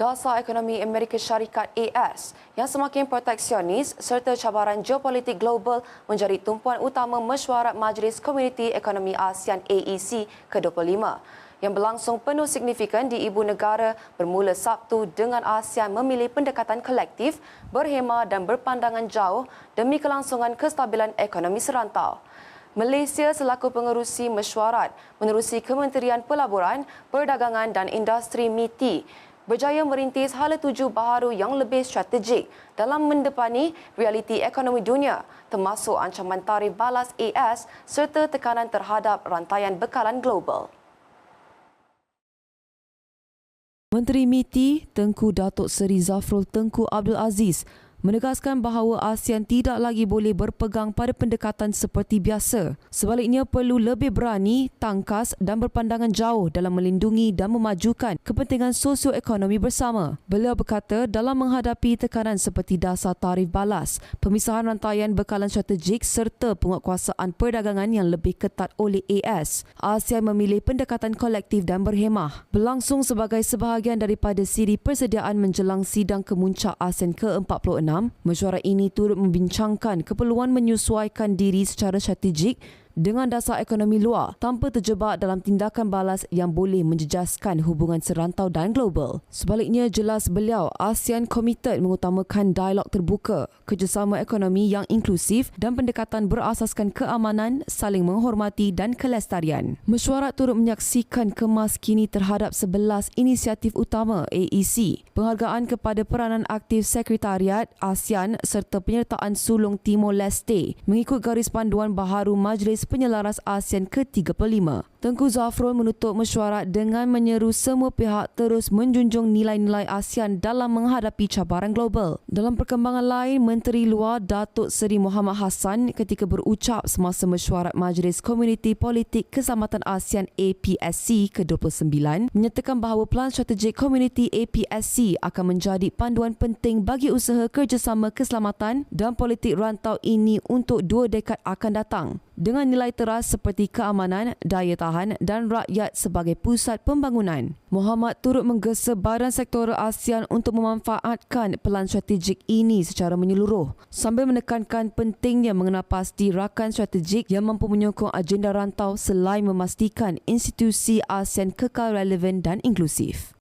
Dasar ekonomi Amerika Syarikat AS yang semakin proteksionis serta cabaran geopolitik global menjadi tumpuan utama mesyuarat Majlis Komuniti Ekonomi ASEAN AEC ke-25 yang berlangsung penuh signifikan di ibu negara bermula Sabtu dengan ASEAN memilih pendekatan kolektif, berhema dan berpandangan jauh demi kelangsungan kestabilan ekonomi serantau. Malaysia selaku pengerusi mesyuarat menerusi Kementerian Pelaburan, Perdagangan dan Industri MITI berjaya merintis hala tuju baharu yang lebih strategik dalam mendepani realiti ekonomi dunia termasuk ancaman tarif balas AS serta tekanan terhadap rantaian bekalan global. Menteri MITI Tengku Datuk Seri Zafrul Tengku Abdul Aziz menegaskan bahawa ASEAN tidak lagi boleh berpegang pada pendekatan seperti biasa. Sebaliknya perlu lebih berani, tangkas dan berpandangan jauh dalam melindungi dan memajukan kepentingan sosioekonomi bersama. Beliau berkata dalam menghadapi tekanan seperti dasar tarif balas, pemisahan rantaian bekalan strategik serta penguatkuasaan perdagangan yang lebih ketat oleh AS, ASEAN memilih pendekatan kolektif dan berhemah. Berlangsung sebagai sebahagian daripada siri persediaan menjelang sidang kemuncak ASEAN ke-46, mesyuarat ini turut membincangkan keperluan menyesuaikan diri secara strategik dengan dasar ekonomi luar tanpa terjebak dalam tindakan balas yang boleh menjejaskan hubungan serantau dan global. Sebaliknya, jelas beliau, ASEAN komited mengutamakan dialog terbuka, kerjasama ekonomi yang inklusif dan pendekatan berasaskan keamanan, saling menghormati dan kelestarian. Mesyuarat turut menyaksikan kemas kini terhadap 11 inisiatif utama AEC, penghargaan kepada peranan aktif Sekretariat ASEAN serta penyertaan sulung Timor Leste mengikut garis panduan baharu Majlis Penyelaras ASEAN ke-35. Tengku Zafrul menutup mesyuarat dengan menyeru semua pihak terus menjunjung nilai-nilai ASEAN dalam menghadapi cabaran global. Dalam perkembangan lain, Menteri Luar Datuk Seri Muhammad Hassan ketika berucap semasa mesyuarat Majlis Komuniti Politik Keselamatan ASEAN APSC ke-29 menyatakan bahawa pelan strategik komuniti APSC akan menjadi panduan penting bagi usaha kerjasama keselamatan dan politik rantau ini untuk 2 dekad akan datang, dengan nilai teras seperti keamanan, daya tahan dan rakyat sebagai pusat pembangunan. Muhammad turut menggesa badan sektoral ASEAN untuk memanfaatkan pelan strategik ini secara menyeluruh sambil menekankan pentingnya mengenal pasti rakan strategik yang mampu menyokong agenda rantau selain memastikan institusi ASEAN kekal relevan dan inklusif.